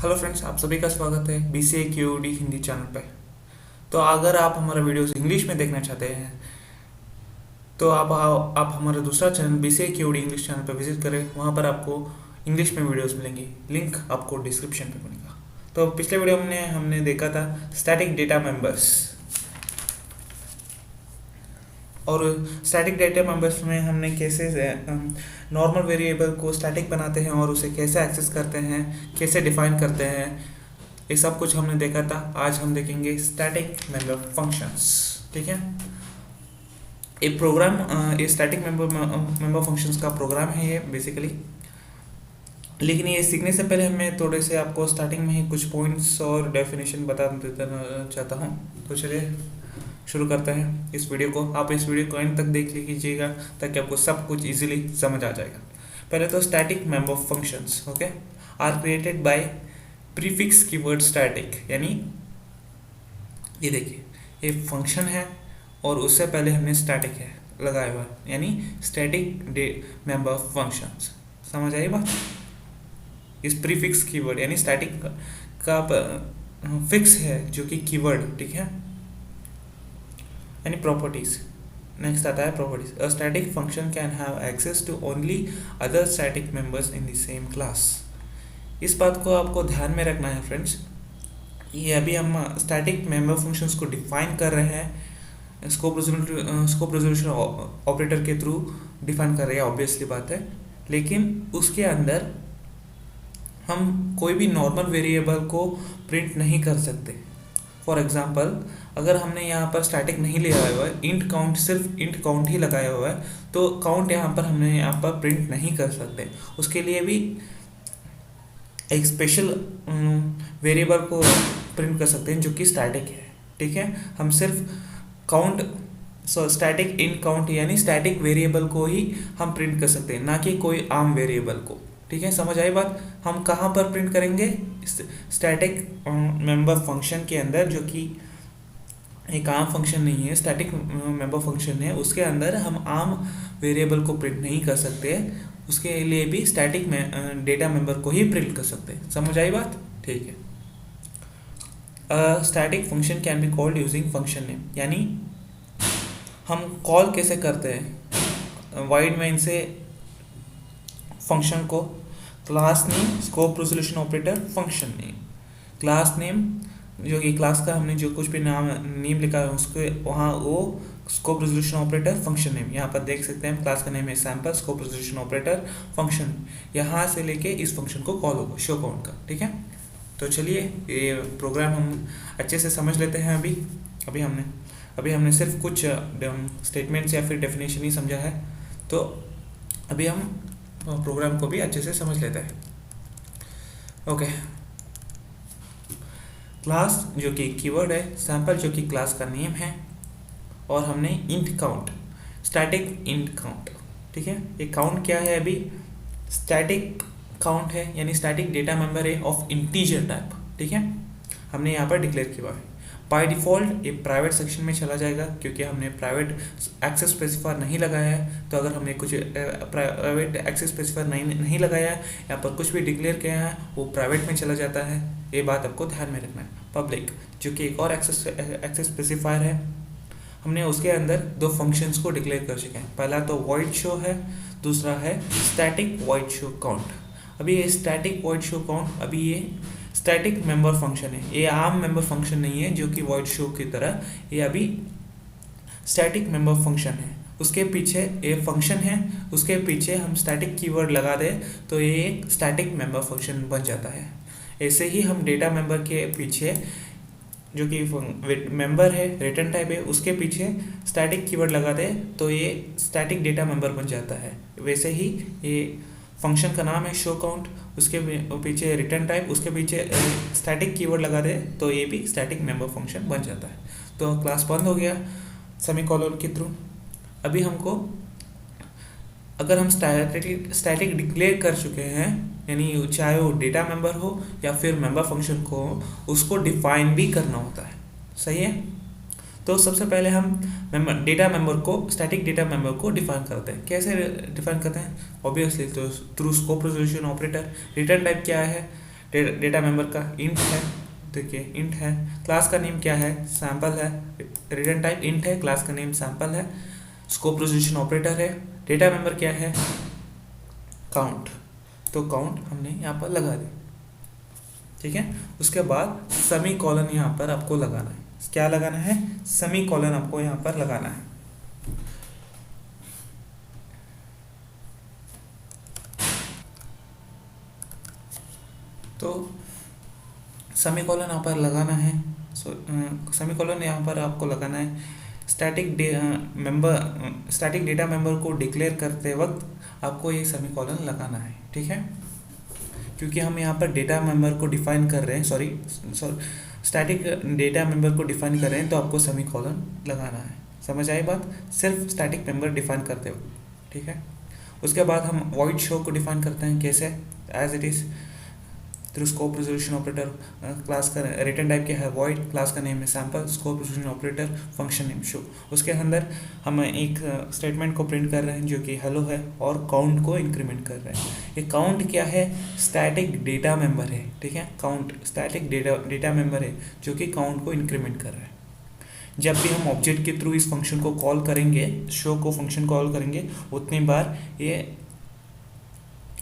Hello friends, आप सभी का स्वागत है BCA QOD हिंदी चैनल पे। तो अगर आप हमारा वीडियोस इंग्लिश में देखना चाहते हैं तो आप हमारा दूसरा channel BCA QOD English channel पे विजिट करें। वहाँ पर आपको इंग्लिश में वीडियोस मिलेंगी, लिंक आपको डिस्क्रिप्शन पे मिलेगा। तो पिछले वीडियो में हमने देखा था स्टैटिक डेटा मेंबर्स, और स्टैटिक डेटा मेंबर्स में हमने कैसे नॉर्मल वेरिएबल को स्टैटिक बनाते हैं और उसे कैसे एक्सेस करते हैं, कैसे डिफाइन करते हैं, ये सब कुछ हमने देखा था। आज हम देखेंगे स्टैटिक मेंबर फंक्शंस। ठीक है, एक प्रोग्राम, ये स्टैटिक मेंबर फंक्शंस का प्रोग्राम है ये बेसिकली। लेकिन ये सीखने से पहले मैं थोड़े से आपको स्टार्टिंग में ही कुछ पॉइंट्स और डेफिनेशन बता देना चाहता हूँ। तो चलिए शुरू करते हैं इस वीडियो को। आप इस वीडियो को एंड तक देख लीजिएगा ताकि आपको सब कुछ इजीली समझ आ जाएगा। पहले तो static member functions okay are created by prefix keyword static, यानी ये देखिए ये फंक्शन है और उससे पहले हमने स्टैटिक है लगाया हुआ, यानी स्टैटिक मेंबर फंक्शंस। समझ आई बात? इस प्रीफिक्स कीवर्ड यानी स्टैटिक का फिक्स है जो कि कीवर्ड, ठीक है, यानी प्रॉपर्टीज। नेक्स्ट आता है properties. A static function can have access to only other static members in the same class. इस बात को आपको ध्यान में रखना है फ्रेंड्स। ये अभी हम स्टैटिक मेंबर फंक्शंस को डिफाइन कर रहे हैं, स्कोप रेजोल्यूशन ऑपरेटर के थ्रू डिफाइन कर रहे हैं, ऑब्वियसली बात है। लेकिन उसके अंदर हम कोई भी नॉर्मल वेरिएबल को प्रिंट नहीं कर सकते। फॉर एग्जाम्पल, अगर हमने यहाँ पर स्टैटिक नहीं लगाया हुआ है, इंट काउंट, सिर्फ इंट काउंट ही लगाया हुआ है, तो काउंट यहाँ पर हमने यहाँ पर प्रिंट नहीं कर सकते। उसके लिए भी एक स्पेशल वेरिएबल को प्रिंट कर सकते हैं जो कि स्टैटिक है। ठीक है, हम सिर्फ काउंट, स्टैटिक इंट काउंट यानी स्टैटिक वेरिएबल को ही हम प्रिंट कर सकते हैं, ना कि कोई आम वेरिएबल को। ठीक है, समझ आई बात? हम कहाँ पर प्रिंट करेंगे? स्टैटिक मेंबर फंक्शन के अंदर, जो कि एक आम फंक्शन नहीं है, स्टैटिक मेंबर फंक्शन है। उसके अंदर हम आम वेरिएबल को प्रिंट नहीं कर सकते, उसके लिए भी स्टैटिक में डेटा मेंबर को ही प्रिंट कर सकते हैं। समझ आई बात? ठीक है। Static function can be called using function name, यानी हम कॉल कैसे करते हैं वाइड मेन से फंक्शन को। Class name, scope resolution operator, function name. Class name जो कि क्लास का हमने जो कुछ भी नेम लिखा है उसके वहाँ वो scope resolution operator, function name. यहाँ पर देख सकते हैं क्लास का नेम है sample, scope resolution operator, function. यहाँ से लेके इस फंक्शन को कॉल होगा शो काउंट का। ठीक है, तो चलिए ये प्रोग्राम हम अच्छे से समझ लेते हैं। अभी हमने सिर्फ कुछ स्टेटमेंट्स या फिर डेफिनेशन ही समझा है, तो अभी हम प्रोग्राम को भी अच्छे से समझ लेते हैं। ओके, क्लास जो कि कीवर्ड है, सैम्पल जो कि क्लास का नेम है, और हमने int count, static int count. ठीक है, ये काउंट क्या है? अभी स्टैटिक काउंट है, यानी स्टैटिक डेटा मेंबर है ऑफ इंटीजर टाइप। ठीक है, हमने यहाँ पर डिक्लेयर किया है। बाय डिफ़ॉल्ट ये प्राइवेट सेक्शन में चला जाएगा क्योंकि हमने प्राइवेट एक्सेस स्पेसिफायर नहीं लगाया है। तो अगर हमने कुछ प्राइवेट एक्सेस स्पेसिफायर नहीं लगाया है, यहाँ पर कुछ भी डिक्लेयर किया है, वो प्राइवेट में चला जाता है। ये बात आपको ध्यान में रखना है। पब्लिक जो कि एक और एक्सेस स्पेसिफायर है, हमने उसके अंदर दो फंक्शंस को डिक्लेयर कर चुके हैं। पहला तो वॉइड शो है, दूसरा है स्टैटिक वॉइड शो काउंट। अभी ये स्टैटिक वॉइड शो काउंट, अभी ये स्टैटिक मेंबर फंक्शन है, ये आम मेंबर फंक्शन नहीं है जो कि वॉइड शो की तरह। ये अभी स्टैटिक मेंबर फंक्शन है, उसके पीछे ये फंक्शन है, उसके पीछे हम स्टैटिक कीवर्ड लगा दें तो ये एक स्टैटिक मेंबर फंक्शन बन जाता है। ऐसे ही हम डेटा मेंबर के पीछे जो कि मेंबर है, रिटर्न टाइप है, उसके पीछे स्टैटिक कीवर्ड लगा दें तो ये स्टैटिक डेटा मेंबर बन जाता है। वैसे ही ये फंक्शन का नाम है शो काउंट, उसके पीछे रिटर्न टाइप, उसके पीछे स्टैटिक कीवर्ड लगा दे तो ये भी स्टैटिक मेंबर फंक्शन बन जाता है। तो क्लास बंद हो गया सेमीकोलन के थ्रू। अभी हमको, अगर हम स्टैटिक डिक्लेयर कर चुके हैं, यानी चाहे वो डेटा मेंबर हो या फिर मेंबर फंक्शन को, उसको डिफाइन भी करना होता है। सही है, तो सबसे पहले हम डेटा मेंबर को, स्टैटिक डेटा मेंबर को डिफाइन करते हैं। कैसे डिफाइन करते हैं? ऑब्वियसली तो through scope resolution operator. Return type क्या है? डेटा मेंबर का इंट है, देखिए इंट है, क्लास का नेम क्या है, सैम्पल है, रिटर्न टाइप इंट है, क्लास का नेम सैम्पल है, स्कोप रेजोल्यूशन ऑपरेटर है, डेटा मेंबर क्या है, काउंट, तो काउंट हमने यहाँ पर लगा दिया, ठीक है। उसके बाद सेमी कॉलन यहाँ पर आपको लगाना है, क्या लगाना है, सेमी कॉलन आपको यहाँ पर लगाना है। तो सेमी कॉलन यहाँ पर लगाना है, सेमी कॉलन यहाँ पर आपको लगाना है स्टैटिक डेटा मेंबर को डिक्लेयर करते वक्त आपको ये सेमी कॉलन लगाना है, ठीक है। क्योंकि हम यहाँ पर डेटा मेंबर को डिफाइन कर रहे हैं, सॉरी स्टैटिक डेटा मेंबर को डिफाइन कर रहे हैं, तो आपको सेमी कॉलन लगाना है। समझ आई बात, सिर्फ स्टैटिक मेंबर डिफाइन करते वक्त, ठीक है। उसके बाद हम वॉइड शो को डिफाइन करते हैं, कैसे, as it is through scope resolution operator, class का रिटर्न टाइप क्या है वॉइड, क्लास का नेम है sample, scope resolution operator, function name show. उसके अंदर हम एक स्टेटमेंट को प्रिंट कर रहे हैं जो कि हेलो है, और काउंट को इंक्रीमेंट कर रहे हैं। ये काउंट क्या है, स्टैटिक डेटा मेंबर है, ठीक है। काउंट स्टैटिक डेटा मेंबर है जो कि काउंट को इंक्रीमेंट कर रहा है। जब भी हम ऑब्जेक्ट के थ्रू इस फंक्शन को कॉल करेंगे, शो को फंक्शन कॉल करेंगे, उतनी बार ये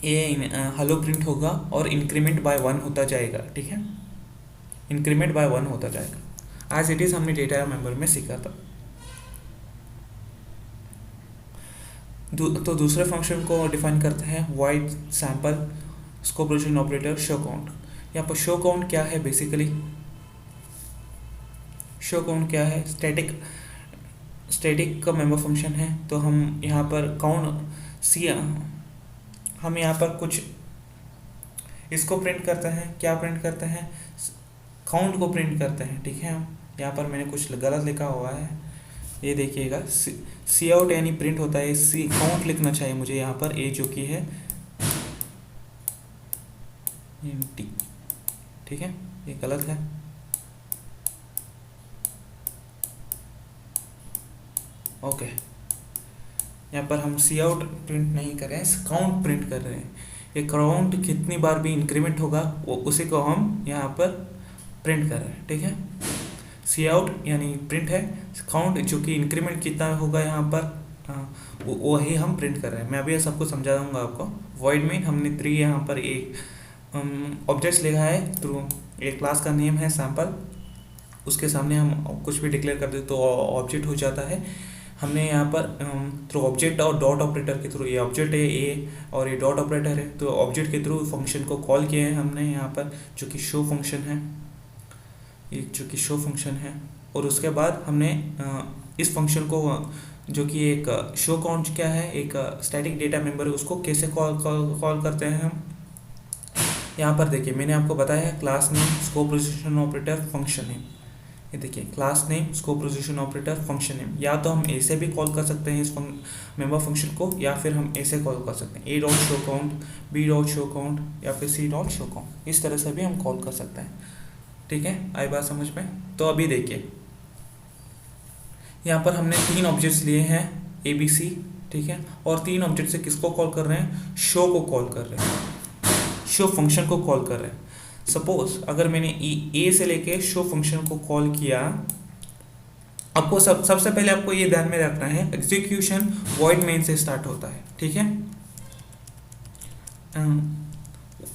हेलो प्रिंट होगा और इंक्रीमेंट बाय 1 होता जाएगा, ठीक है। इंक्रीमेंट बाय 1 होता जाएगा, एज इट इज़ हमने डेटा मेंबर में सीखा था। तो दूसरे फंक्शन को डिफाइन करते हैं void sample, scope resolution operator, show count. यहाँ पर शो काउंट क्या है, बेसिकली शो काउंट क्या है, स्टैटिक का मेंबर फंक्शन है। तो हम यहाँ पर हम यहाँ पर कुछ इसको प्रिंट करते हैं, क्या प्रिंट करते हैं, काउंट को प्रिंट करते हैं, ठीक है। हम यहाँ पर मैंने कुछ गलत लिखा हुआ है, ये देखिएगा, सी आउट यानी प्रिंट होता है, सी काउंट लिखना चाहिए मुझे यहाँ पर, ए जो कि है टी, ठीक है, ये गलत है। ओके, यहाँ पर हम सी आउट प्रिंट नहीं कर रहे हैं, काउंट प्रिंट कर रहे हैं। ये काउंट कितनी बार भी इंक्रीमेंट होगा वो उसी को हम यहाँ पर प्रिंट कर रहे हैं, ठीक है। सी आउट यानी प्रिंट है, काउंट जो कि इंक्रीमेंट कितना होगा यहाँ पर वही हम प्रिंट कर रहे हैं। मैं अभी सबको समझा दूंगा आपको। वॉइड में हमने 3 यहाँ पर एक ऑब्जेक्ट्स लिखा है, थ्रू एक क्लास का नेम है सैम्पल, उसके सामने हम कुछ भी डिक्लेयर कर दे तो ऑब्जेक्ट हो जाता है। हमने यहाँ पर थ्रू ऑब्जेक्ट और डॉट ऑपरेटर के थ्रू, ये ऑब्जेक्ट है ए और ये डॉट ऑपरेटर है, तो ऑब्जेक्ट के थ्रू फंक्शन को कॉल किए हैं हमने यहाँ पर, जो कि शो फंक्शन है, ये जो कि शो फंक्शन है। और उसके बाद हमने इस फंक्शन को जो कि एक शो काउंट क्या है, एक स्टैटिक डेटा मेंबर है, उसको कैसे कॉल करते हैं हम। यहाँ पर देखिए मैंने आपको बताया है class name, scope resolution operator, function name. ये देखिए class name, scope resolution operator, function name. या तो हम ऐसे भी कॉल कर सकते हैं इस मेंबर फंक्शन को, या फिर हम ऐसे कॉल कर सकते हैं A dot show count, B dot show count, या फिर सी डॉट शो काउंट। इस तरह से भी हम कॉल कर सकते हैं, ठीक है। आई बात समझ में। तो अभी देखिए यहाँ पर हमने 3 ऑब्जेक्ट्स लिए हैं ए बी सी, ठीक है। और 3 ऑब्जेक्ट से किसको कॉल कर रहे हैं, शो को कॉल कर रहे हैं, शो फंक्शन को कॉल कर रहे हैं। सपोज अगर मैंने ए से लेके शो फंक्शन को कॉल किया, आपको सबसे पहले आपको ये ध्यान में रखना है एग्जीक्यूशन वॉइड मेन से स्टार्ट होता है, ठीक है।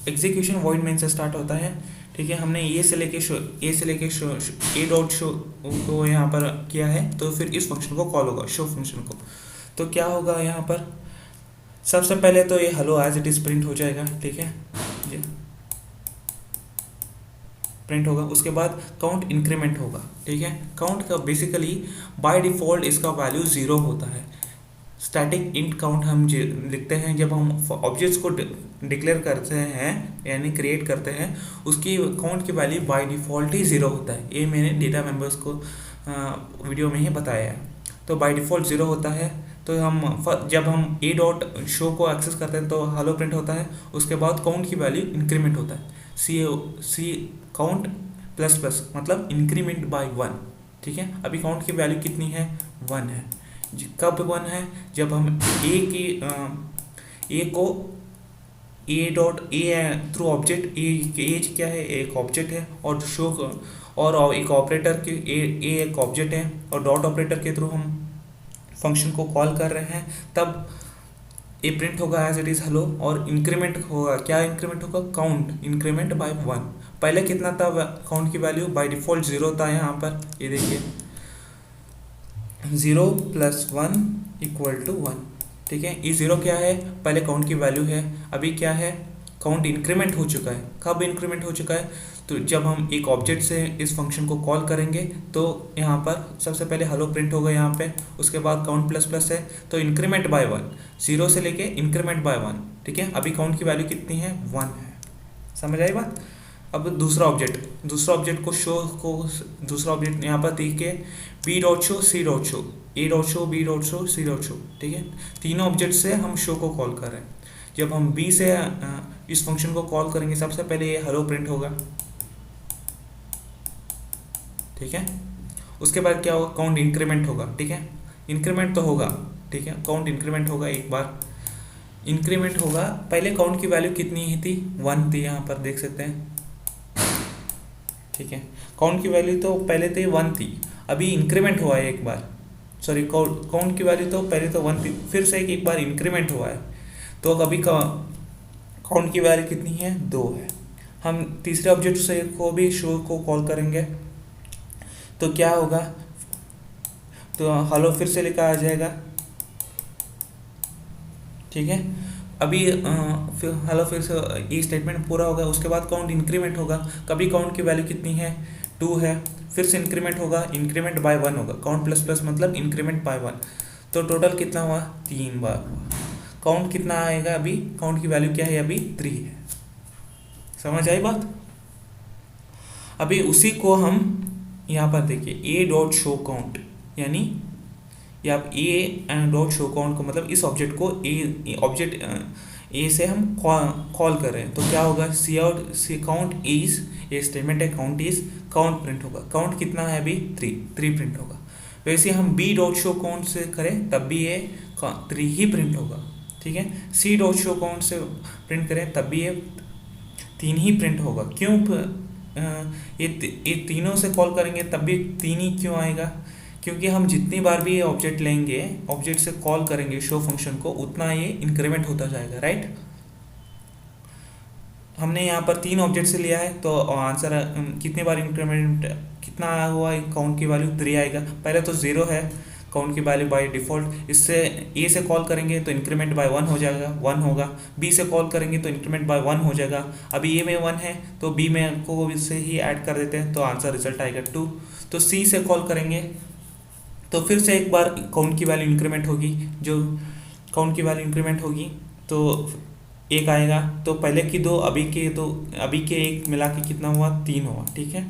एग्जीक्यूशन वॉइड मेन से स्टार्ट होता है, ठीक है। हमने ए से लेके शो ए डॉट शो को यहाँ पर किया है, तो फिर इस फंक्शन को कॉल होगा, शो फंक्शन को। तो क्या होगा यहाँ पर, सबसे पहले तो ये hello as it is print हो जाएगा, ठीक है, ये प्रिंट होगा। उसके बाद काउंट इंक्रीमेंट होगा, ठीक है। काउंट का बेसिकली बाय डिफ़ॉल्ट इसका वैल्यू 0 होता है। स्टैटिक इंट काउंट हम लिखते हैं जब हम ऑब्जेक्ट्स को डिक्लेयर करते हैं यानी क्रिएट करते हैं, उसकी काउंट की वैल्यू बाय डिफ़ॉल्ट ही 0 होता है। ये मैंने डेटा मेंबर्स को वीडियो में ही बताया है। तो बाय डिफ़ॉल्ट 0 होता है। तो जब हम ए डॉट शो को एक्सेस करते हैं तो हेलो प्रिंट होता है। उसके बाद काउंट की वैल्यू इंक्रीमेंट होता है, सी काउंट प्लस प्लस मतलब इंक्रीमेंट बाय 1, ठीक है। अभी काउंट की वैल्यू कितनी है, 1 है। कब 1 है, जब हम ए को A dot A through object, as क्या है, एक ऑब्जेक्ट है, और शो और एक ऑपरेटर के ए एक ऑब्जेक्ट है, और डॉट ऑपरेटर के थ्रू हम फंक्शन को कॉल कर रहे हैं, तब ए प्रिंट होगा एज इट इज हेलो। और इंक्रीमेंट होगा, क्या इंक्रीमेंट होगा, काउंट इंक्रीमेंट बाय 1। पहले कितना था काउंट की वैल्यू, बाय डिफॉल्ट 0 था यहाँ पर, ये देखिए 0 + 1 = 1, ठीक है। ये 0 क्या है, पहले काउंट की वैल्यू है, अभी क्या है, काउंट इंक्रीमेंट हो चुका है। कब इंक्रीमेंट हो चुका है, तो जब हम एक ऑब्जेक्ट से इस फंक्शन को कॉल करेंगे तो यहाँ पर सबसे पहले हेलो प्रिंट होगा यहाँ पे, उसके बाद काउंट प्लस प्लस है तो इंक्रीमेंट बाय 1, 0 से लेके इंक्रीमेंट बाय 1, ठीक है। अभी काउंट की वैल्यू कितनी है, 1 है। समझ आई बात। अब दूसरा ऑब्जेक्ट को शो को, दूसरा ऑब्जेक्ट यहाँ पर देखिए B dot show, C dot show, A dot show, B dot show, C dot show, ठीक है। तीनों ऑब्जेक्ट से हम शो को कॉल कर रहे हैं। जब हम बी से इस फंक्शन को कॉल करेंगे, सबसे पहले ये हेलो प्रिंट होगा, ठीक है। उसके बाद क्या होगा, काउंट इंक्रीमेंट होगा, ठीक है। इंक्रीमेंट तो होगा, ठीक है, काउंट इंक्रीमेंट होगा, एक बार इंक्रीमेंट होगा। पहले काउंट की वैल्यू कितनी ही थी, 1 थी, यहाँ पर देख सकते हैं, ठीक है। काउंट की वैल्यू तो पहले तो 1 थी, अभी इंक्रीमेंट हुआ है एक बार, सॉरी काउंट की वैल्यू तो पहले तो 1 थी, फिर से एक बार इंक्रीमेंट हुआ है, तो अभी काउंट की वैल्यू कितनी है, 2 है। हम तीसरे ऑब्जेक्ट से को भी शो को कॉल करेंगे तो क्या होगा, तो हेलो फिर से लिखा आ जाएगा, ठीक है। अभी फिर हेलो फिर से ये स्टेटमेंट पूरा होगा, उसके बाद काउंट इंक्रीमेंट होगा। कभी काउंट की वैल्यू कितनी है, 2 है, फिर से इंक्रीमेंट होगा, इंक्रीमेंट बाय 1 होगा, काउंट प्लस प्लस मतलब इंक्रीमेंट बाय 1, तो टोटल कितना हुआ, 3 बार हुआ। काउंट कितना आएगा, अभी काउंट की वैल्यू क्या है, अभी 3 है। समझ आई बात। अभी उसी को हम यहाँ पर देखिए ए डॉट शो काउंट, यानी ये आप ए डॉट शो काउंट को मतलब इस ऑब्जेक्ट को ए ऑब्जेक्ट ए से हम कॉल कर रहे हैं, तो क्या होगा, सी काउंट इज, ये स्टेटमेंट है, काउंट इज, काउंट प्रिंट होगा। काउंट कितना है अभी, 3 प्रिंट होगा। वैसे हम बी डॉट शो काउंट से करें तब भी ये 3 ही प्रिंट होगा, ठीक है। सी डॉट शो काउंट से प्रिंट करें तब भी ये 3 ही प्रिंट होगा। क्यों, ये तीनों से कॉल करेंगे तब भी 3 ही क्यों आएगा, क्योंकि हम जितनी बार भी ये ऑब्जेक्ट लेंगे, ऑब्जेक्ट से कॉल करेंगे शो फंक्शन को, उतना ये इंक्रीमेंट होता जाएगा, राइट। हमने यहाँ पर 3 ऑब्जेक्ट से लिया है तो आंसर कितनी बार इंक्रीमेंट कितना आया हुआ है, काउंट की वैल्यू 3 आएगा। पहले तो 0 है काउंट की वैल्यू बाय डिफ़ॉल्ट, इससे ए से कॉल करेंगे तो इंक्रीमेंट बाय 1 हो जाएगा, 1 होगा। बी से कॉल करेंगे तो इंक्रीमेंट बाय 1 हो जाएगा। अभी ए में 1 है तो बी में को इससे ही ऐड कर देते हैं तो आंसर रिजल्ट आएगा 2। तो सी से कॉल करेंगे तो फिर से एक बार काउंट की वैल्यू इंक्रीमेंट होगी, जो काउंट की वैल्यू इंक्रीमेंट होगी तो 1 आएगा। तो पहले की 2, अभी के 1 मिला के कितना हुआ, 3 हुआ, ठीक है।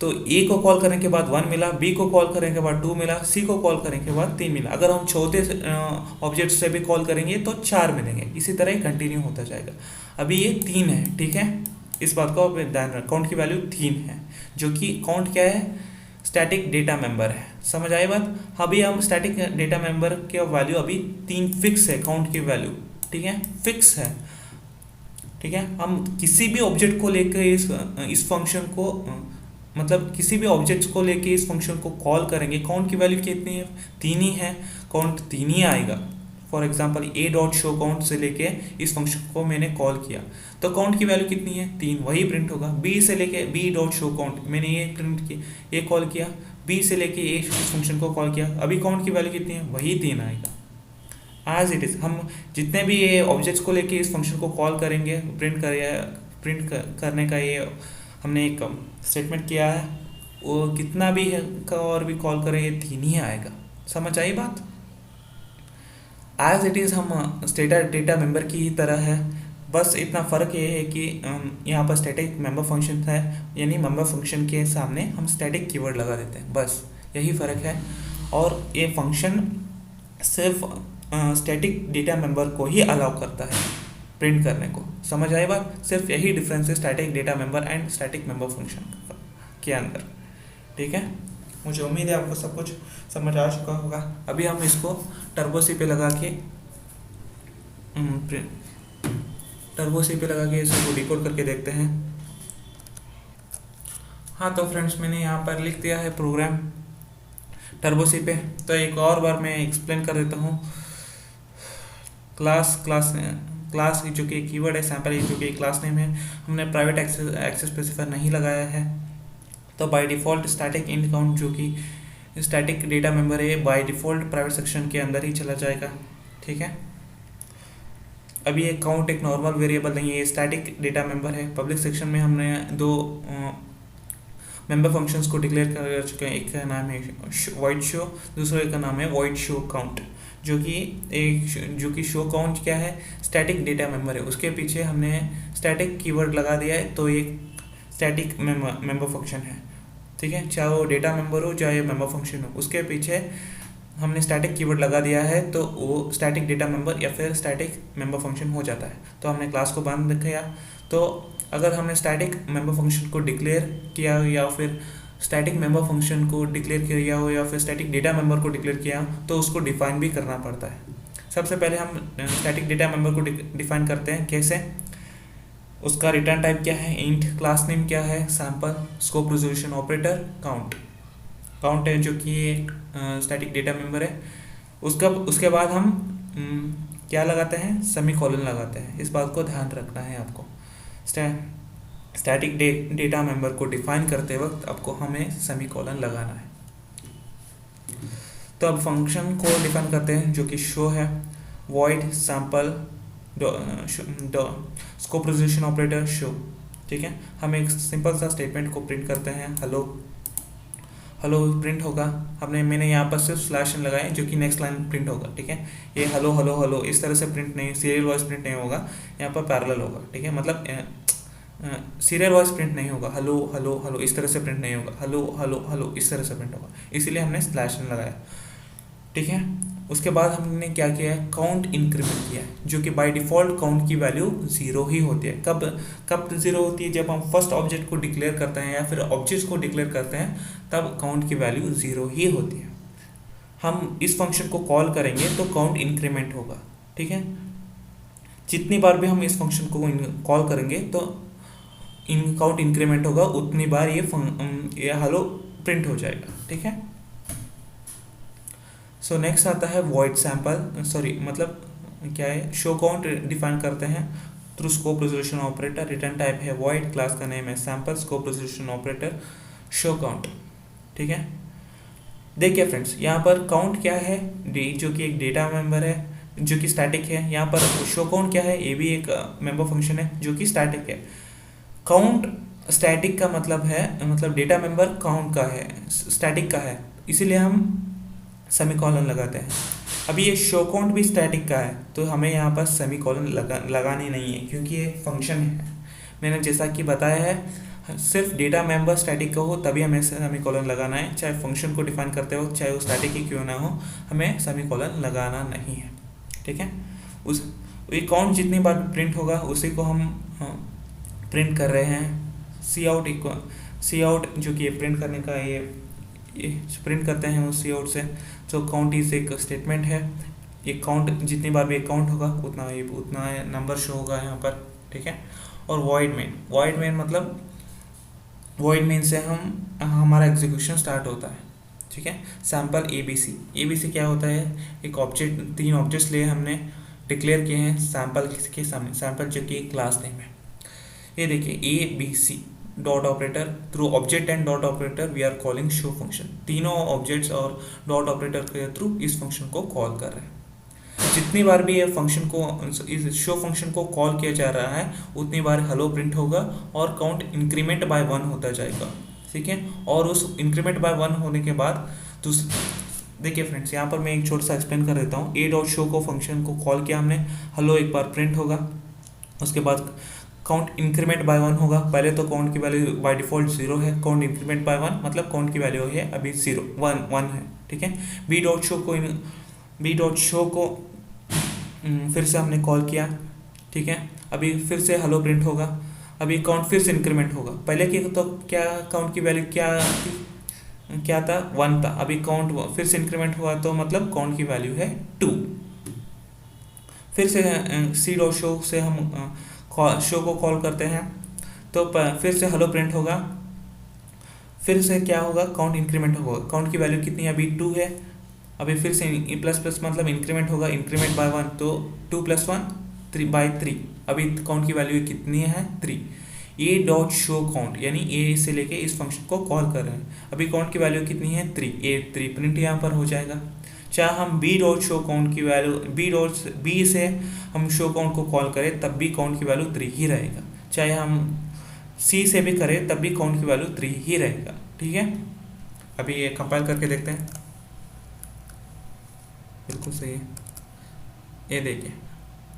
तो ए को कॉल करने के बाद 1 मिला, बी को कॉल करने के बाद 2 मिला, सी को कॉल करने के बाद 3 मिला। अगर हम चौथे ऑब्जेक्ट से भी कॉल करेंगे तो 4 मिलेंगे, इसी तरह ही कंटिन्यू होता जाएगा। अभी ये 3 है, ठीक है, इस बात को ध्यान रखें, काउंट की वैल्यू 3 है, जो कि काउंट क्या है, स्टैटिक डेटा मेंबर है। समझ आई बात। अभी हम स्टैटिक डेटा मेंबर के वैल्यू अभी 3 फिक्स है, काउंट की वैल्यू, ठीक है, फिक्स है, ठीक है। हम किसी भी ऑब्जेक्ट को लेकर इस फंक्शन को मतलब किसी भी ऑब्जेक्ट्स को लेके इस फंक्शन को कॉल करेंगे, काउंट की वैल्यू कितनी है, 3 ही है, काउंट 3 ही आएगा। For example A dot show count से लेके इस फंक्शन को मैंने कॉल किया तो काउंट की वैल्यू कितनी है, 3, वही प्रिंट होगा। बी से लेके बी डॉट शो काउंट मैंने ये प्रिंट किया, ये कॉल किया, बी से लेके ए फंक्शन को कॉल किया, अभी काउंट की वैल्यू कितनी है, वही 3 आएगा। एज इट इज़ हम जितने भी ये ऑब्जेक्ट्स को लेके इस फंक्शन को कॉल करेंगे, प्रिंट करने का ये हमने एक स्टेटमेंट किया है, वो कितना भी है का और भी कॉल करें ये 3 ही आएगा। समझ आई बात। एज इट इज़ हम डेटा मेंबर की ही तरह है, बस इतना फ़र्क ये है कि यहाँ पर स्टैटिक मेंबर फंक्शन है, यानी मेंबर फंक्शन के सामने हम स्टैटिक कीवर्ड लगा देते हैं, बस यही फ़र्क है। और ये फंक्शन सिर्फ स्टैटिक डेटा मेंबर को ही अलाउ करता है प्रिंट करने को। समझ आए बात, सिर्फ यही डिफरेंस है static data member and static member function के अंदर, ठीक है। मुझे उम्मीद है आपको सब कुछ समझ आ चुका होगा। अभी हम इसको टर्बो सी पे लगा के टर्बो सी पे लगा के इसको डिकोड करके देखते हैं। हाँ तो फ्रेंड्स, मैंने यहाँ पर लिख दिया है प्रोग्राम टर्बो सी पे। तो एक और बार मैं एक्सप्लेन कर देता हूँ। क्लास क्लास क्लास जो कि कीवर्ड है, सैम्पल जो कि क्लास नेम है, हमने प्राइवेट एक्सेस स्पेसिफायर नहीं लगाया है। तो by default static in count जो कि स्टैटिक डेटा मेंबर है, बाय डिफ़ॉल्ट प्राइवेट सेक्शन के अंदर ही चला जाएगा। ठीक है, अभी ये काउंट एक नॉर्मल वेरिएबल नहीं है, ये स्टैटिक डेटा मेंबर है। पब्लिक सेक्शन में हमने दो मेंबर फंक्शंस को डिक्लेयर कर चुके हैं। एक का नाम है वॉइड शो, दूसरे का नाम है वॉइड शो काउंट, जो कि शो काउंट क्या है, स्टैटिक डेटा मेंबर है। उसके पीछे हमने स्टैटिक कीवर्ड लगा दिया है, तो एक स्टैटिक मेंबर फंक्शन है। ठीक है, चाहे वो डेटा मेंबर हो चाहे मेंबर फंक्शन हो, उसके पीछे हमने स्टैटिक कीवर्ड लगा दिया है, तो वो स्टैटिक डेटा मेंबर या फिर स्टैटिक मेंबर फंक्शन हो जाता है। तो हमने क्लास को बंद किया। तो अगर हमने स्टैटिक मेंबर फंक्शन को डिक्लेयर किया या फिर स्टैटिक मेंबर फंक्शन को डिक्लेयर किया हो या फिर स्टैटिक डेटा मेंबर को डिक्लेयर किया, तो उसको डिफाइन भी करना पड़ता है। सबसे पहले हम स्टैटिक डेटा मेंबर को डिफाइन करते हैं। कैसे? उसका रिटर्न टाइप क्या है, इंट, क्लास नेम क्या है, sample, scope resolution operator, count है जो कि स्टैटिक डेटा मेंबर है। उसके बाद हम क्या लगाते हैं, सेमीकोलन लगाते हैं। इस बात को ध्यान रखना है आपको। स्टैटिक डेटा मेंबर को डिफाइन करते वक्त आपको हमें सेमीकोलन लगाना है। तो अब फंक्शन को डिफाइन करते हैं जो कि शो है, void sample scope resolution operator show. ठीक है, हम एक सिंपल सा स्टेटमेंट को प्रिंट करते हैं, हेलो प्रिंट होगा। मैंने यहाँ पर सिर्फ स्लैश एन लगाए जो कि नेक्स्ट लाइन प्रिंट होगा। ठीक है, ये हेलो हेलो हेलो इस तरह से प्रिंट नहीं, सीरियल वॉइस प्रिंट नहीं होगा, यहाँ पर पैरेलल होगा। ठीक है, मतलब सीरियल वॉइस प्रिंट नहीं होगा, हेलो हेलो हेलो इस तरह से प्रिंट नहीं होगा, हेलो हेलो हेलो इस तरह से प्रिंट होगा, इसीलिए हमने स्लैश एन लगाया। ठीक है, उसके बाद हमने क्या किया है, काउंट इंक्रीमेंट किया है, जो कि बाय डिफ़ॉल्ट काउंट की वैल्यू 0 ही होती है। कब 0 होती है, जब हम फर्स्ट ऑब्जेक्ट को डिक्लेयर करते हैं या फिर ऑब्जेक्ट्स को डिक्लेयर करते हैं, तब काउंट की वैल्यू 0 ही होती है। हम इस फंक्शन को कॉल करेंगे तो काउंट इंक्रीमेंट होगा। ठीक है, जितनी बार भी हम इस फंक्शन को कॉल करेंगे तो काउंट इंक्रीमेंट होगा, उतनी बार ये हेलो प्रिंट हो जाएगा। ठीक है, सो नेक्स्ट आता है वॉइड सैम्पल, मतलब क्या है, शो काउंट डिफाइन करते हैं through scope resolution operator. Return type है वॉइड, क्लास का नेम है sample, scope resolution operator, show count. ठीक है, देखिए फ्रेंड्स, यहाँ पर काउंट क्या है, जो कि एक डेटा मेंबर है जो कि स्टैटिक है। यहाँ पर शो काउंट क्या है, ये भी एक मेंबर फंक्शन है जो कि स्टैटिक है। काउंट स्टैटिक का मतलब है, मतलब डेटा मेंबर काउंट का है, स्टैटिक का है, इसीलिए हम सेमीकोलन लगाते हैं। अभी ये शो काउंट भी स्टैटिक का है, तो हमें यहाँ पर सेमीकोलन लगानी नहीं है, क्योंकि ये फंक्शन है। मैंने जैसा कि बताया है, सिर्फ डेटा मेंबर स्टैटिक का हो तभी हमें सेमीकोलन लगाना है, चाहे फंक्शन को डिफाइन करते हो चाहे वो स्टैटिक ही क्यों ना हो, हमें सेमीकोलन लगाना नहीं है। ठीक है, ये काउंट जितनी बार प्रिंट होगा उसी को हम प्रिंट कर रहे हैं। सी आउट जो कि प्रिंट करने का ये प्रिंट करते हैं उस सी आउट से। तो काउंट इज एक स्टेटमेंट है, ये काउंट जितनी बार भी काउंट होगा उतना नंबर शो होगा यहाँ पर। ठीक है, और वॉइड मेन मतलब वॉइड मेन से हमारा एग्जीक्यूशन स्टार्ट होता है। ठीक है, सैम्पल ABC क्या होता है, एक ऑब्जेक्ट, 3 ऑब्जेक्ट्स लिए हमने डिक्लेयर किए हैं सैम्पल के सामने, सैम्पल जो कि क्लास नेम है। ये देखिए ABC dot operator through object and dot operator we are calling show function. तीनों ऑब्जेक्ट्स और डॉट ऑपरेटर के थ्रू इस फंक्शन को कॉल कर रहे हैं। जितनी बार भी ये फंक्शन को, इस शो फंक्शन को कॉल किया जा रहा है, उतनी बार हेलो प्रिंट होगा और काउंट इंक्रीमेंट बाय 1 होता जाएगा। ठीक है, और उस इंक्रीमेंट बाय 1 होने के बाद देखिए फ्रेंड्स, यहाँ पर मैं एक छोटा सा एक्सप्लेन कर देता हूँ। ए डॉट शो को फंक्शन को कॉल किया हमने, हेलो एक बार प्रिंट होगा, उसके बाद काउंट इंक्रीमेंट बाय 1 होगा। पहले तो काउंट की वैल्यू बाय डिफ़ॉल्ट 0 है, काउंट इंक्रीमेंट बाय 1 मतलब काउंट की वैल्यू है अभी 1 है। ठीक है, बी डॉट शो को फिर से हमने कॉल किया। ठीक है, अभी फिर से हेलो प्रिंट होगा, अभी काउंट फिर से इंक्रीमेंट होगा। पहले की तो क्या काउंट की वैल्यू क्या था, 1 था, अभी काउंट फिर से इंक्रीमेंट हुआ तो मतलब काउंट की वैल्यू है 2। फिर से सी डॉट शो से हम शो को कॉल करते हैं तो फिर से हेलो प्रिंट होगा। फिर से क्या होगा, काउंट इंक्रीमेंट होगा। काउंट की वैल्यू कितनी है, अभी 2 है। अभी फिर से प्लस प्लस मतलब इंक्रीमेंट होगा, इंक्रीमेंट बाय 1, तो 2 + 1 3/3। अभी काउंट की वैल्यू कितनी है, 3। ए डॉट शो काउंट, यानी ए से लेके इस फंक्शन को कॉल कर रहे हैं। अभी काउंट की वैल्यू कितनी है, 3। ए 3 प्रिंट यहाँ पर हो जाएगा। चाहे हम बी डॉट शो काउंट की वैल्यू बी से हम शो काउंट को कॉल करें तब भी काउंट की वैल्यू 3 ही रहेगा। चाहे हम सी से भी करें तब भी काउंट की वैल्यू 3 ही रहेगा। ठीक है, अभी ये कंपाइल करके देखते हैं। बिल्कुल सही है। ये देखिए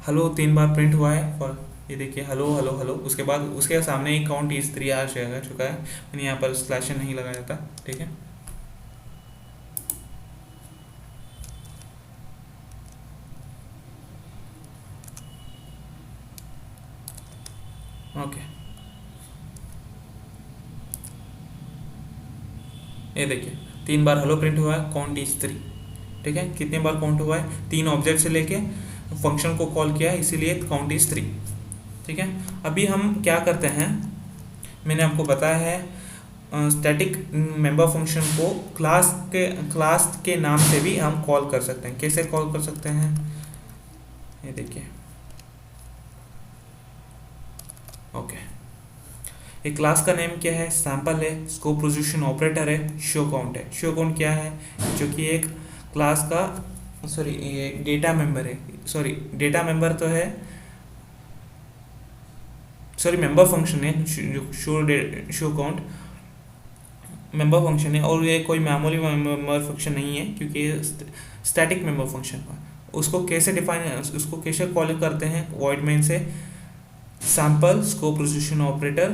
हेलो 3 बार प्रिंट हुआ है, और ये देखिए हेलो हेलो हेलो। उसके बाद उसके सामने ही काउंट इस 3 आ चुका है। मैंने यहाँ पर स्लैश नहीं लगाया था। ठीक है, ओके। ये देखिए 3 बार हेलो प्रिंट हुआ है, काउंट इज 3। ठीक है, कितने बार काउंट हुआ है, 3 ऑब्जेक्ट से लेके फंक्शन को कॉल किया है, इसीलिए काउंट इज 3। ठीक है, अभी हम क्या करते हैं, मैंने आपको बताया है स्टैटिक मेंबर फंक्शन को क्लास के नाम से भी हम कॉल कर सकते हैं। कैसे कॉल कर सकते हैं, ये देखिए। ओके, एक क्लास का नेम क्या है, सैंपल है, स्कोप पोजीशन ऑपरेटर है, शो काउंट है। शो काउंट क्या है, जो कि एक क्लास का ये डेटा मेंबर है। डेटा मेंबर तो है, मेंबर फंक्शन है। शो काउंट मेंबर फंक्शन है, और ये कोई मामूली मेंबर फंक्शन नहीं है, क्योंकि ये स्टैटिक मेंबर फंक्शन है। उसको कैसे कॉल करते हैं, वॉइड मेन से sample scope position operator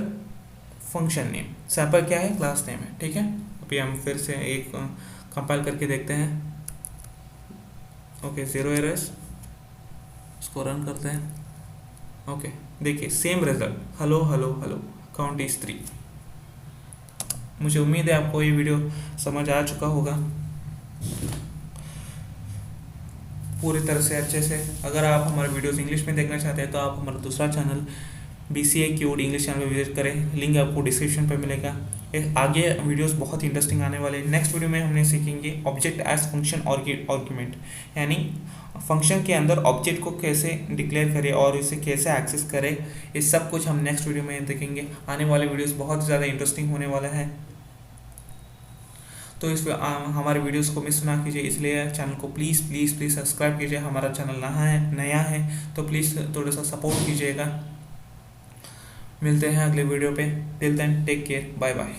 function name. Sample क्या है, क्लास नेम है। ठीक है, अभी हम फिर से एक कंपाइल करके देखते हैं। ओके, 0 एरर्स, इसको रन करते हैं। ओके, देखिए same result, hello hello hello, count is 3। मुझे उम्मीद है आपको ये वीडियो समझ आ चुका होगा पूरी तरह से अच्छे से। अगर आप हमारे वीडियोस इंग्लिश में देखना चाहते हैं तो आप हमारा दूसरा channel BCA keyword English channel पर विजिट करें, लिंक आपको डिस्क्रिप्शन पर मिलेगा। आगे वीडियोस बहुत इंटरेस्टिंग आने वाले हैं। नेक्स्ट वीडियो में हमने सीखेंगे ऑब्जेक्ट एज फंक्शन आर्गुमेंट, यानी फंक्शन के अंदर ऑब्जेक्ट को कैसे डिक्लेयर करें और इसे कैसे एक्सेस करें। ये सब कुछ हम नेक्स्ट वीडियो में देखेंगे। आने वाले वीडियोस बहुत ज़्यादा इंटरेस्टिंग होने वाला है, तो इस हमारे वीडियोस को मिस ना कीजिए। इसलिए चैनल को प्लीज़ प्लीज़ प्लीज़ सब्सक्राइब कीजिए। हमारा चैनल नया है तो प्लीज़ थोड़ा सा सपोर्ट कीजिएगा। मिलते हैं अगले वीडियो पे। Till then take care, bye bye.